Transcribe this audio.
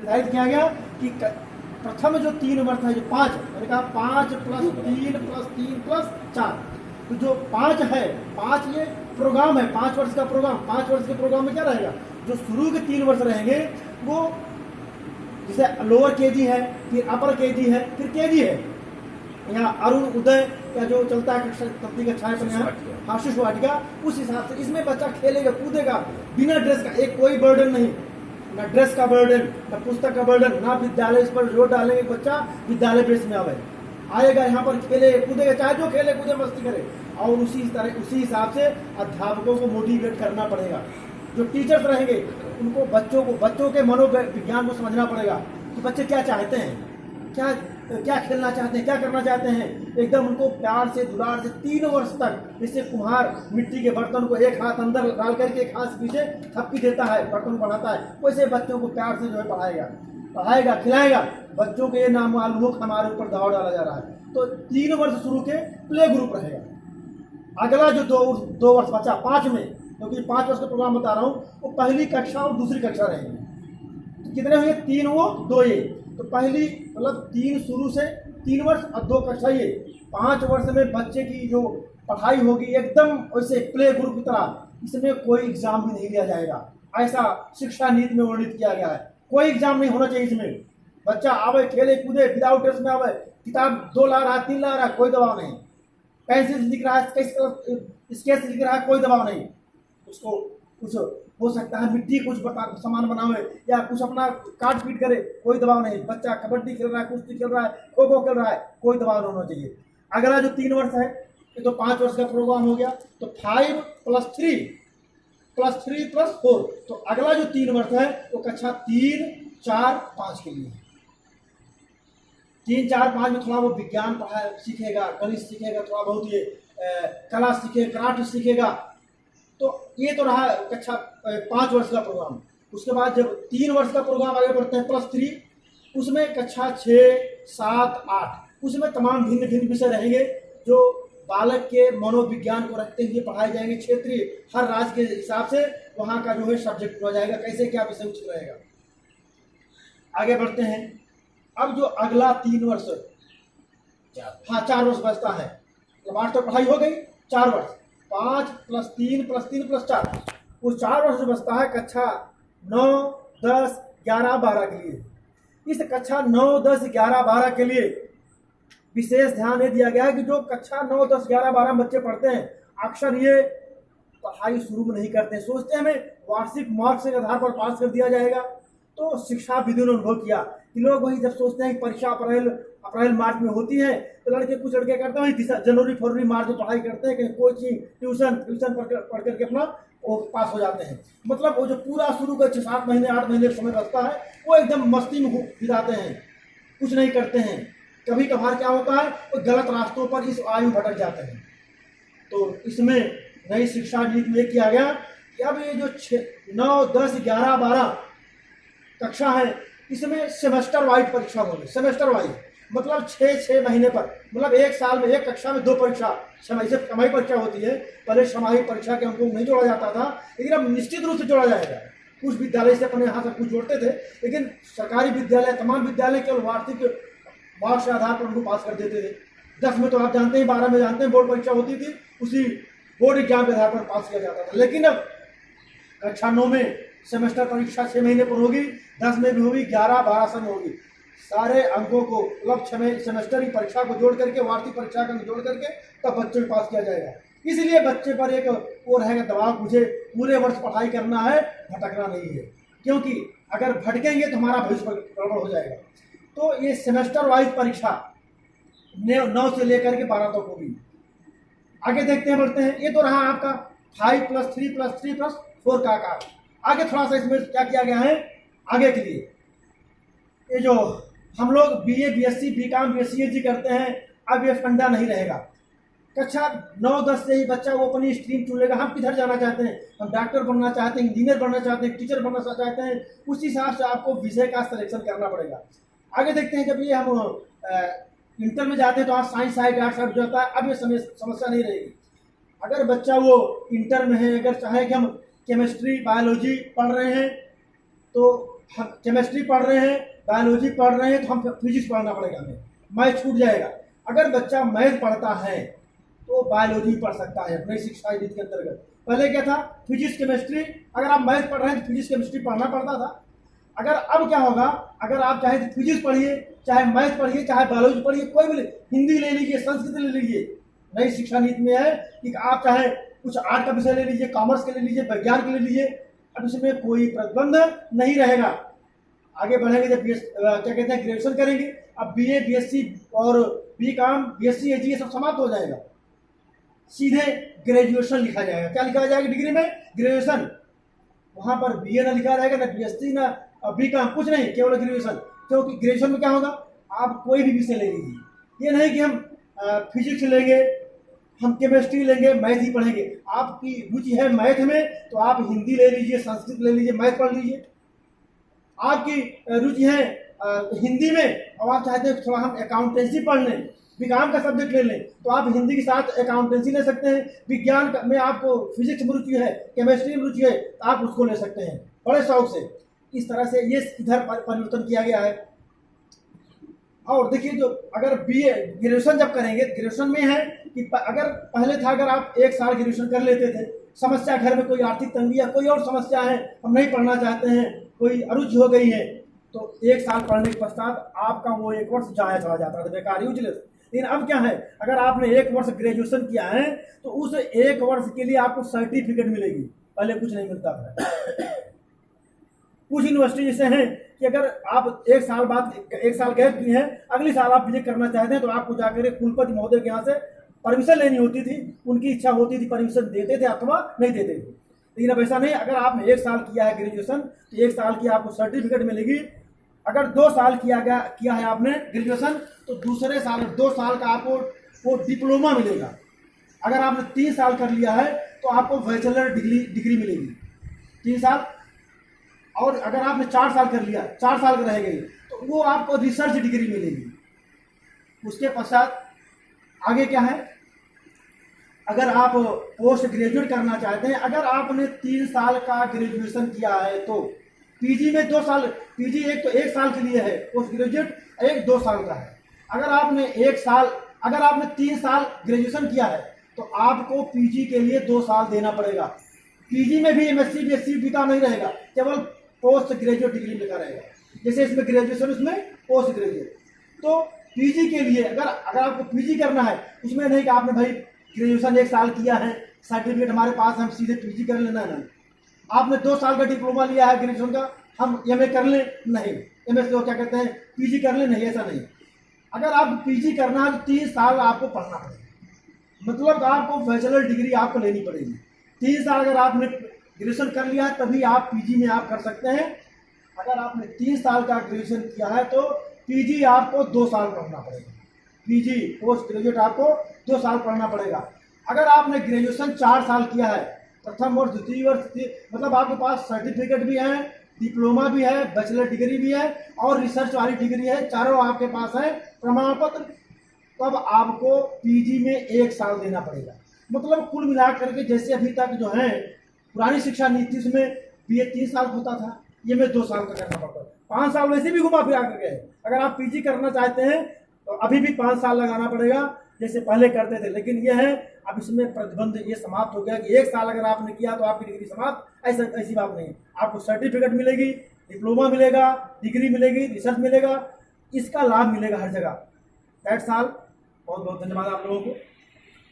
निर्धारित किया गया कि प्रथम जो 3 वर्ष है, जो 5, मैंने कहा 5 + 3 + 3 + 4, तो जो 5 है, 5 ये प्रोग्राम है, 5 वर्ष का प्रोग्राम। 5 वर्ष के प्रोग्राम में क्या रहेगा, जो शुरू के 3 वर्ष रहेंगे वो जैसे लोअर केजी है, फिर अपर केजी है, फिर केजी है, यहाँ अरुण उदय या जो चलता है कक्षाएं अपने यहाँ, हाँ शिशु वाटिका, उस हिसाब से इसमें बच्चा खेलेगा कूदेगा बिना ड्रेस का, एक कोई बर्डन नहीं, ना ड्रेस का बर्डन, ना पुस्तक का बर्डन, ना विद्यालय। इस पर जोर डालेंगे बच्चा विद्यालय ड्रेस में आएगा, यहाँ पर खेले कूदेगा, चाहे जो खेले कूदे मस्ती करे, और उसी हिसाब से अध्यापकों को मोटिवेट करना पड़ेगा। जो टीचर्स रहेंगे उनको बच्चों के मनोविज्ञान को समझना पड़ेगा कि बच्चे क्या चाहते हैं, क्या खेलना चाहते हैं, क्या करना चाहते हैं। एकदम उनको प्यार से दुलार से 3 वर्ष तक, जैसे कुम्हार मिट्टी के बर्तन को एक हाथ अंदर डाल करके एक हाथ पीछे थप्पी देता है, बर्तन को बढ़ाता है, वैसे बच्चों को प्यार से जो है पढ़ाएगा खिलाएगा। बच्चों को ये ना मालूम हो हमारे ऊपर दबाव डाला जा रहा है। तो 3 वर्ष शुरू के प्ले ग्रुप रहेगा। अगला जो 2 वर्ष बचा 5 में, क्योंकि 5 वर्ष का प्रोग्राम बता रहा हूँ, वो पहली कक्षा और दूसरी कक्षा रहेगी। तो कितने हुए, 3 वो 2 ये, तो पहली मतलब 3 शुरू से 3 वर्ष और 2 कक्षा ये। 5 वर्ष में बच्चे की जो पढ़ाई होगी एकदम वैसे प्ले ग्रुप की तरह, इसमें कोई एग्जाम भी नहीं लिया जाएगा, ऐसा शिक्षा नीति में वर्णित किया गया है। कोई एग्जाम नहीं होना चाहिए इसमें। बच्चा आवे खेले कूदे विदाउट ड्रेस में आवे, किताब 2 ला रहा है 3 ला रहा है, कोई दबाव नहीं। पेंसिल लिख रहा है, स्केच लिख रहा है, कोई दबाव नहीं। उसको कुछ हो सकता है मिट्टी कुछ सामान बनावे या कुछ अपना काट पीट करे, कोई दबाव नहीं। बच्चा कबड्डी खेल रहा है, कुश्ती खेल रहा है, खो खो खेल रहा है, कोई दबाव नहीं होना चाहिए। अगला जो 3 वर्ष है, तो 5 वर्ष का प्रोग्राम हो गया, तो 5 + 3 + 3 + 4, तो अगला जो 3 वर्ष है वो कक्षा 3, 4, 5 के लिए। 3, 4, 5 में थोड़ा वो विज्ञान सीखेगा, गणित सीखेगा, थोड़ा बहुत ये कला सीखेगा, क्राफ्ट सीखेगा। तो ये तो रहा कक्षा 5 वर्ष का प्रोग्राम। उसके बाद जब 3 वर्ष का प्रोग्राम आगे बढ़ते हैं +3, उसमें कक्षा 6, 7, 8, उसमें तमाम भिन्न भिन्न विषय रहेंगे जो बालक के मनोविज्ञान को रखते हुए पढ़ाए जाएंगे। क्षेत्रीय हर राज्य के हिसाब से वहाँ का जो है सब्जेक्ट हो जाएगा, कैसे क्या विषय उचित रहेगा। आगे बढ़ते हैं। अब जो अगला 3 वर्ष, हाँ 4 वर्ष बचता है, मतलब 8 तक पढ़ाई हो गई, 4 वर्ष, 5 + 3 + 3 + 4, वो 4 वर्ष जो बचता है कक्षा 9, 10, 11, 12 के लिए। इस कक्षा 9, 10, 11, 12 के लिए विशेष ध्यान ये दिया गया है कि जो कक्षा 9, 10, 11, 12 बच्चे पढ़ते हैं, अक्सर ये पढ़ाई शुरू में नहीं करते हैं, सोचते हैं हमें वार्षिक मार्क्स के आधार पर पास कर दिया जाएगा। तो शिक्षा विदों ने अनुभव किया कि लोग वही जब सोचते हैं कि परीक्षा अप्रैल मार्च में होती है, तो कुछ लड़के करते हैं जनवरी फरवरी मार्च में पढ़ाई करते हैं, कहीं कोचिंग ट्यूशन पढ़ करके अपना वो पास हो जाते हैं। मतलब वो जो पूरा शुरू का 6-7 महीने 8 महीने समय बचता है, वो एकदम मस्ती में बिताते हैं, कुछ नहीं करते हैं। कभी कभार क्या होता है, वो गलत रास्तों पर इस आयु भटक जाते हैं। तो इसमें नई शिक्षा नीति में किया गया कि अब ये जो 9, 10, 11, 12 कक्षा है, इसमें सेमेस्टर वाइज परीक्षा होगी। सेमेस्टर वाइज मतलब 6-6 महीने पर, मतलब 1 साल में 1 कक्षा में 2 परीक्षा, छमाही परीक्षा होती है। पहले छमाही परीक्षा के अंकों नहीं जोड़ा जाता था, लेकिन अब निश्चित रूप से जोड़ा जाएगा। कुछ विद्यालय से अपने यहाँ से कुछ जोड़ते थे, लेकिन सरकारी विद्यालय, तमाम विद्यालय केवल वार्षिक मार्क्स के आधार पर उनको पास कर देते थे। 10 में तो आप जानते हैं, 12 में जानते हैं, बोर्ड परीक्षा होती थी, उसी बोर्ड एग्जाम के आधार पर पास किया जाता था। लेकिन अब कक्षा 9 में सेमेस्टर परीक्षा 6 महीने पर होगी, 10 में भी होगी, 11, 12 सब में होगी। सारे अंकों को मतलब 6 सेमेस्टर की परीक्षा को जोड़ करके, वार्षिक परीक्षा को जोड़ करके तब बच्चों को पास किया जाएगा। इसलिए बच्चे पर एक वो रहेगा दबाव, मुझे पूरे वर्ष पढ़ाई करना है, भटकना नहीं है, क्योंकि अगर भटकेंगे तो हमारा भविष्य गड़बड़ हो जाएगा। तो ये सेमेस्टर वाइज परीक्षा 9 से लेकर के 12 तक होगी। आगे देखते हैं, बढ़ते हैं। ये तो रहा आपका 5 + 3 + 3 + 4 का आकार। आगे थोड़ा सा इसमें क्या किया गया है आगे के लिए, ये जो हम लोग BA, BSc, BCom, BSc करते हैं, अब ये फंडा नहीं रहेगा। कक्षा 9, 10 से ही बच्चा वो अपनी स्ट्रीम चुनेगा, हम किधर जाना चाहते हैं, हम डॉक्टर बनना चाहते हैं, इंजीनियर बनना चाहते हैं, टीचर बनना चाहते हैं, उस हिसाब से आपको विषय का सिलेक्शन करना पड़ेगा। आगे देखते हैं, जब ये हम इंटर में जाते हैं तो आप साइंस साइड आर्ट्स साइड जाता है, अब ये समस्या नहीं रहेगी। अगर बच्चा वो इंटर में है, अगर चाहे कि हम केमिस्ट्री बायोलॉजी पढ़ रहे हैं, तो हम केमिस्ट्री पढ़ रहे हैं, बायोलॉजी पढ़ रहे हैं, तो हम फिजिक्स पढ़ना पड़ेगा, हमें मैथ छूट जाएगा। अगर बच्चा मैथ पढ़ता है तो बायोलॉजी पढ़ सकता है नई शिक्षा नीति के अंतर्गत। पहले क्या था, फिजिक्स केमिस्ट्री, अगर आप मैथ पढ़ रहे हैं तो फिजिक्स केमिस्ट्री पढ़ना पड़ता था। अगर अब क्या होगा, अगर आप चाहे तो फिजिक्स पढ़िए, चाहे मैथ पढ़िए, चाहे बायोलॉजी पढ़िए, कोई भी हिंदी ले लीजिए, संस्कृत ले लीजिए। नई शिक्षा नीति में है कि आप चाहे कुछ आर्ट का विषय ले लीजिए, कॉमर्स के ले लीजिए, विज्ञान के ले लीजिए, अब इसमें कोई प्रतिबंध नहीं रहेगा। आगे बढ़ेंगे जब क्या कहते हैं ग्रेजुएशन करेंगे, अब बीए, बीएससी और बीकॉम, बीएससी, एजी ये सब समाप्त हो जाएगा, सीधे ग्रेजुएशन लिखा जाएगा। क्या लिखा जाएगा डिग्री में? ग्रेजुएशन। वहां पर बीए ना लिखा रहेगा, ना बीएससी, ना बीकॉम, कुछ नहीं, केवल ग्रेजुएशन। क्योंकि ग्रेजुएशन में क्या होगा, आप कोई भी विषय ले लीजिए। ये नहीं कि हम फिजिक्स लेंगे, हम केमिस्ट्री लेंगे, मैथ ही पढ़ेंगे। आपकी रुचि है मैथ में तो आप हिंदी ले लीजिए, संस्कृत ले लीजिए, मैथ पढ़ लीजिए। आपकी रुचि है हिंदी में और आप चाहते हैं थोड़ा हम अकाउंटेंसी पढ़ लें, विज्ञान का सब्जेक्ट ले लें, तो आप हिंदी के साथ अकाउंटेंसी ले सकते हैं। विज्ञान में आपको फिजिक्स में रुचि है, केमिस्ट्री में रुचि है, तो आप उसको ले सकते हैं बड़े शौक से। इस तरह से ये इधर परिवर्तन किया गया है। और देखिए, जो अगर बीए ग्रेजुएशन जब करेंगे, ग्रेजुएशन में है कि अगर पहले था, अगर आप 1 साल ग्रेजुएशन कर लेते थे, समस्या घर में कोई आर्थिक तंगी या कोई और समस्या है, हम नहीं पढ़ना चाहते हैं, कोई अरुचि हो गई है, तो 1 साल पढ़ने के पश्चात आपका वो 1 वर्ष जाया चला जाता था, बेकार, यूजलेस। लेकिन अब क्या है, अगर आपने 1 वर्ष ग्रेजुएशन किया है तो उस 1 वर्ष के लिए आपको सर्टिफिकेट मिलेगी, पहले कुछ नहीं मिलता था। कुछ यूनिवर्सिटी जैसे हैं कि अगर आप 1 साल बाद 1 साल गैप किए हैं, अगली साल आप विजिट करना चाहते हैं, तो आपको जाकर कुलपति महोदय के यहाँ से परमिशन लेनी होती थी। उनकी इच्छा होती थी, परमिशन देते थे अथवा नहीं देते थे। लेकिन अब ऐसा नहीं, अगर आपने 1 साल किया है ग्रेजुएशन तो 1 साल की आपको सर्टिफिकेट मिलेगी। अगर 2 साल किया है आपने ग्रेजुएशन, तो दूसरे साल 2 साल का आपको वो डिप्लोमा मिलेगा। अगर आपने 3 साल कर लिया है तो आपको बैचलर डिग्री मिलेगी, 3 साल। और अगर आपने 4 साल कर लिया, 4 साल का रह गई, तो वो आपको रिसर्च डिग्री मिलेगी। उसके पश्चात आगे क्या है, अगर आप पोस्ट ग्रेजुएट करना चाहते हैं, अगर आपने 3 साल का ग्रेजुएशन किया है तो पीजी में 2 साल, पीजी एक तो 1 साल के लिए है, पोस्ट ग्रेजुएट एक 2 साल का है। अगर आपने 3 साल ग्रेजुएशन किया है तो आपको पीजी के लिए 2 साल देना पड़ेगा। पीजी में भी एमएससी, बीएससी, बीकॉम नहीं रहेगा, केवल पोस्ट ग्रेजुएट डिग्री लिखा रहेगा। जैसे इसमें ग्रेजुएशन, उसमें पोस्ट ग्रेजुएट। तो पीजी के लिए अगर आपको पीजी करना है, उसमें नहीं कि आपने भाई ग्रेजुएशन 1 साल किया है, सर्टिफिकेट हमारे पास, हम सीधे पीजी कर लेना है। आपने 2 साल का डिप्लोमा लिया है ग्रेजुएशन का, हम एमए कर लें, नहीं, एमए से क्या कहते हैं पीजी कर लें, नहीं, ऐसा नहीं। अगर आप पीजी करना है तो 3 साल आपको पढ़ना पड़ेगा, मतलब आपको बैचलर डिग्री आपको लेनी पड़ेगी। 3 साल अगर आपने ग्रेजुएशन कर लिया है तभी आप पीजी में आप कर सकते हैं। अगर आपने 3 साल का ग्रेजुएशन किया है तो पीजी आपको 2 साल पढ़ना पड़ेगा। पीजी पोस्ट ग्रेजुएट आपको 2 साल पढ़ना पड़ेगा। अगर आपने ग्रेजुएशन 4 साल किया है, प्रथम वर्ष, द्वितीय वर्ष, मतलब आपके पास सर्टिफिकेट भी है, डिप्लोमा भी है, बैचलर डिग्री भी है और रिसर्च वाली डिग्री है, चारों आपके पास है प्रमाण पत्र, तब आपको पीजी में 1 साल देना पड़ेगा। मतलब कुल मिला करके जैसे अभी तक जो है पुरानी शिक्षा नीति में बीए 3 साल होता था, ये में 2 साल का करना पड़ता है। 5 साल वैसे भी घुमा फिरा कर गए। अगर आप पीजी करना चाहते हैं तो अभी भी 5 साल लगाना पड़ेगा जैसे पहले करते थे। लेकिन ये है अब इसमें प्रतिबंध ये समाप्त हो गया कि 1 साल अगर आपने किया तो आपकी डिग्री समाप्त, ऐसी बात नहीं। आपको सर्टिफिकेट मिलेगी, डिप्लोमा मिलेगा, डिग्री मिलेगी, रिसर्च मिलेगा, इसका लाभ मिलेगा हर जगह। That's all. बहुत बहुत धन्यवाद आप लोगों को।